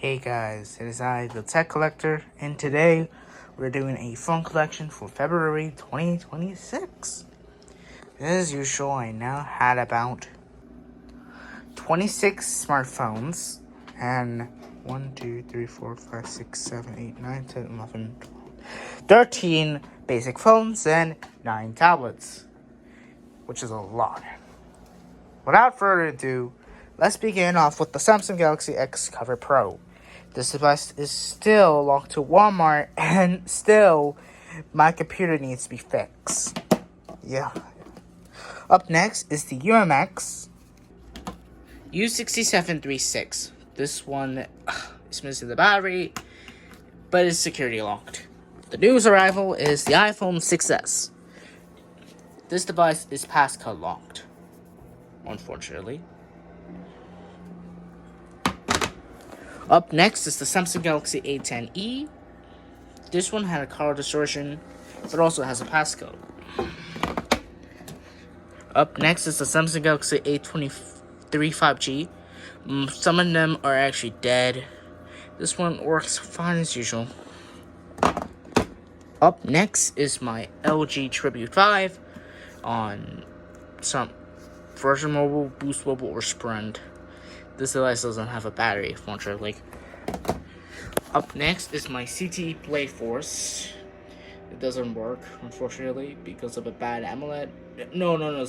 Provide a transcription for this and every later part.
Hey guys, it is I, the Tech Collector, and today we're doing a phone collection for February 2026. As usual, I now had about 26 smartphones and 1, 2, 3, 4, 5, 6, 7, 8, 9, 10, 11, 12, 13 basic phones and 9 tablets, which is a lot. Without further ado, let's begin off with the Samsung Galaxy X Cover Pro. This device is still locked to Walmart, and still, my computer needs to be fixed. Yeah. Up next is the UMX U6736. This one is missing the battery, but is security locked. The newest arrival is the iPhone 6s. This device is passcode locked, unfortunately. Up next is the Samsung Galaxy A10e. This one had a color distortion, but also has a passcode. Up next is the Samsung Galaxy A23 5G. Some of them are actually dead. This one works fine as usual. Up next is my LG Tribute 5 on some Virgin Mobile, Boost Mobile, or Sprint. This device doesn't have a battery, unfortunately. Up next is my CT Blade Force. It doesn't work, unfortunately, because of a bad AMOLED. No. No.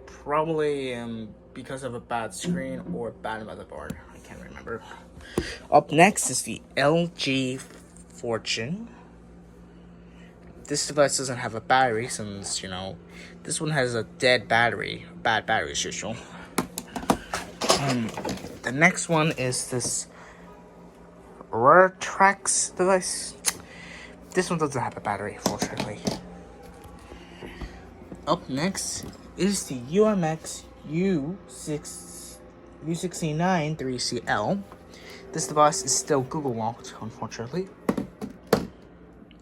Probably because of a bad screen or bad motherboard. I can't remember. Up next is the LG Fortune. This device doesn't have a battery since, this one has a dead battery. Bad battery as usual. The next one is this Raretrax device. This one doesn't have a battery, fortunately. Up next is the UMX U69 3CL. This device is still Google locked, unfortunately.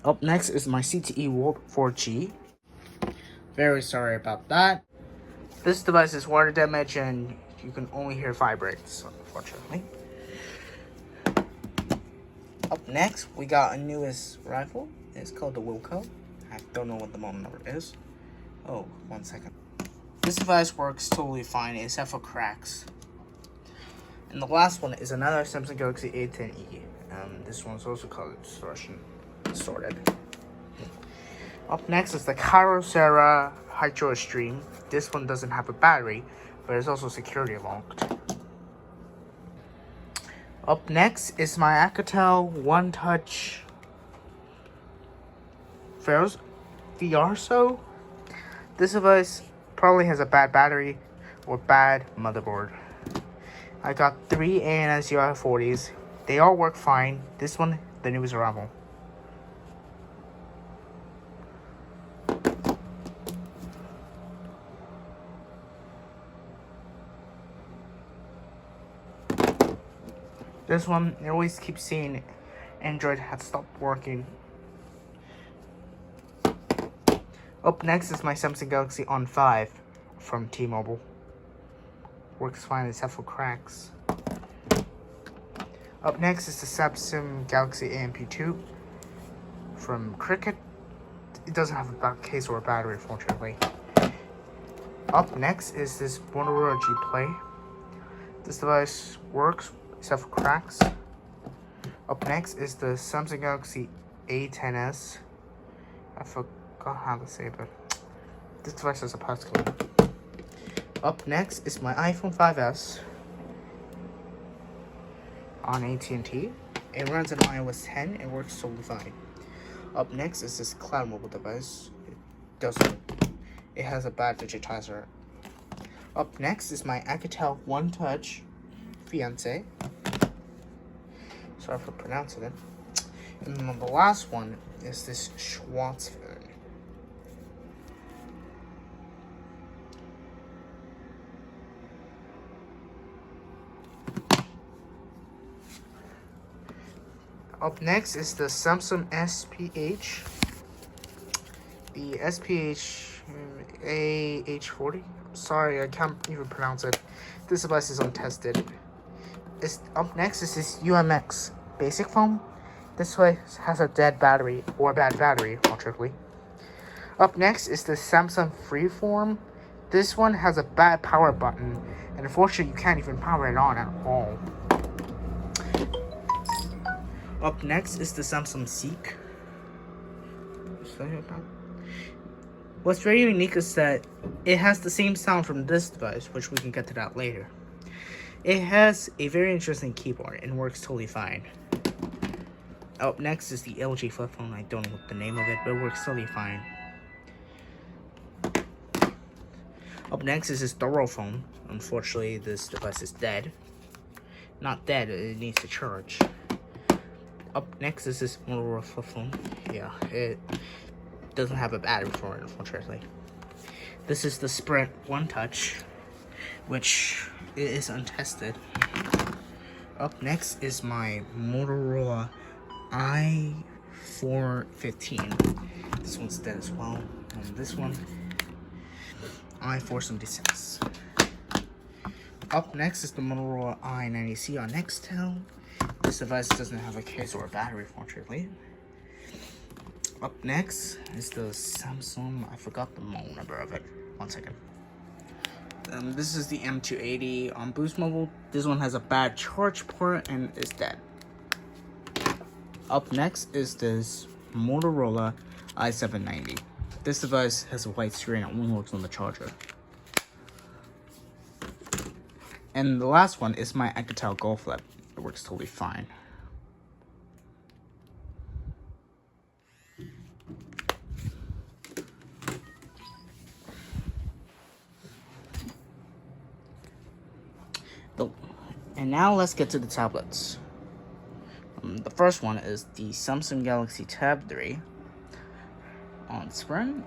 Up next is my CTE Warp 4G. Very sorry about that. This device is water damage and you can only hear vibrates, unfortunately. Up next, we got a newest rifle. It's called the Wilco. I don't know what the model number is. Oh, 1 second. This device works totally fine except for cracks. And the last one is another Samsung Galaxy A10e. This one's also called distorted. Up next is the Kyocera Hydro Stream. This one doesn't have a battery, but it's also security locked. Up next is my Alcatel One Touch Verso. This device probably has a bad battery or bad motherboard. I got 3 ANS UI40s. They all work fine. This one, the newest arrival. This one, I always keep seeing Android had stopped working. Up next is my Samsung Galaxy On 5 from T-Mobile. Works fine except for cracks. Up next is the Samsung Galaxy AMP2 from Cricket. It doesn't have a case or a battery, fortunately. Up next is this Motorola G Play. This device works except for cracks. Up next is the Samsung Galaxy A10s. I forgot how to say it, but this device has a passcode. Up next is my iPhone 5s on AT&T. It runs on iOS 10 and works totally fine. Up next is this Cloud Mobile device. It has a bad digitizer. Up next is my Alcatel One Touch Fiance. Sorry for pronouncing it. And then the last one is this Schwartz phone. Up next is the Samsung SPH. The SPH AH40. Sorry, I can't even pronounce it. This device is untested. Up next is this UMX basic foam. This one has a dead battery, or bad battery, unfortunately. Up next is the Samsung Freeform. This one has a bad power button, and unfortunately you can't even power it on at all. Up next is the Samsung Seek. What's very unique is that it has the same sound from this device, which we can get to that later. It has a very interesting keyboard and works totally fine. Up next is the LG flip phone. I don't know what the name of it, but it works totally fine. Up next is this Doro phone. Unfortunately, this device is dead. Not dead, it needs to charge. Up next is this Motorola flip phone. Yeah, it doesn't have a battery for it, unfortunately. This is the Sprint One Touch, which is untested. Up next is my Motorola i415. This one's dead as well. And this one, i476. Up next is the Motorola i90C on Nextel. This device doesn't have a case or a battery, fortunately. Up next is the Samsung, I forgot the model number of it. 1 second. This is the M280 on Boost Mobile. This one has a bad charge port and is dead. Up next is this Motorola i790. This device has a white screen and only works on the charger. And the last one is my Alcatel Go Flip. It works totally fine. And now let's get to the tablets. The first one is the Samsung Galaxy Tab 3 on Sprint.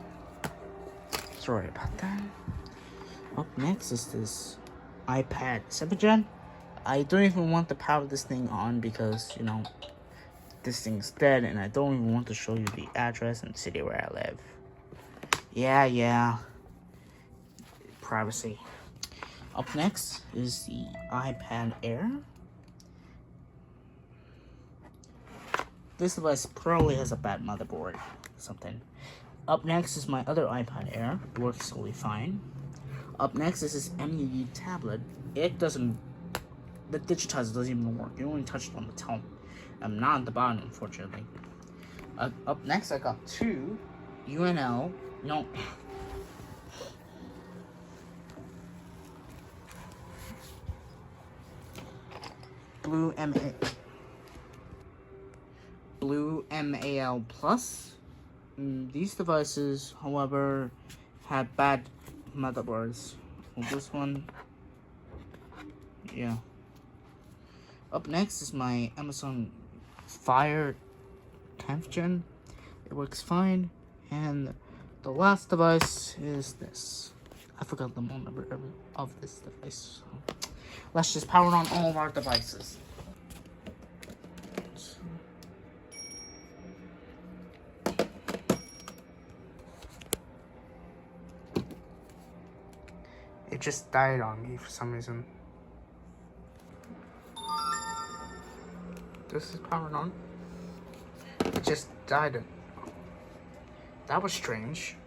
Sorry about that. Up next is this iPad 7th Gen. I don't even want to power this thing on because, you know, this thing's dead and I don't even want to show you the address and city where I live. Yeah. Privacy. Up next is the iPad Air. This device probably has a bad motherboard or something. Up next is my other iPad Air. It works totally fine. Up next is this MUU tablet. It doesn't, the digitizer doesn't even work. You only touch it on the top. Not on the bottom, unfortunately. Up next, I got two UNL, no, Blue MAL Plus. These devices, however, have bad motherboards. Well, this one, yeah. Up next is my Amazon Fire 10th Gen. It works fine. And the last device is this. I forgot the model number of this device. So let's just power on all of our devices. It just died on me for some reason. This is powered on. It just died. That was strange.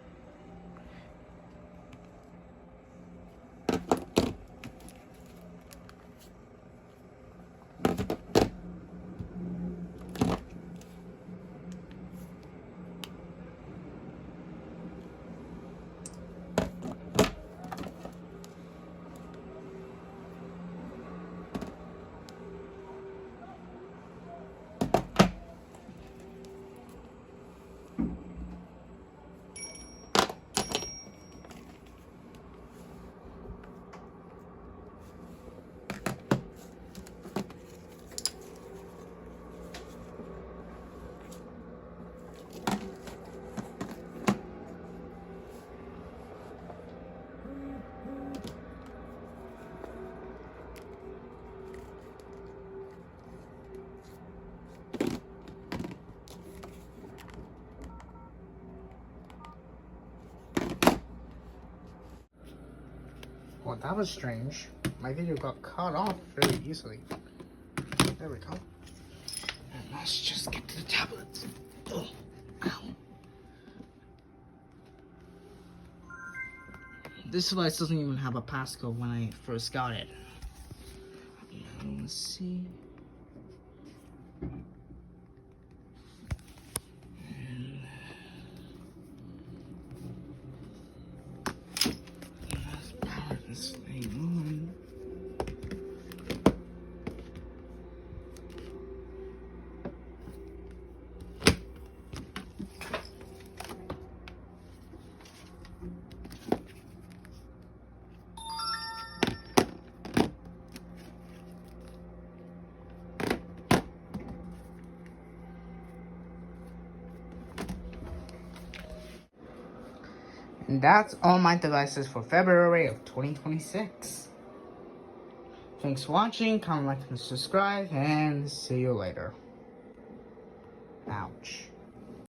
Well, that was strange. My video got cut off very easily. There we go. And let's just get to the tablets. Oh, ow. This device doesn't even have a passcode when I first got it. Now, let's see. And let's power this thing on. And that's all my devices for February of 2026. Thanks for watching, comment, like, and subscribe, and see you later. Ouch.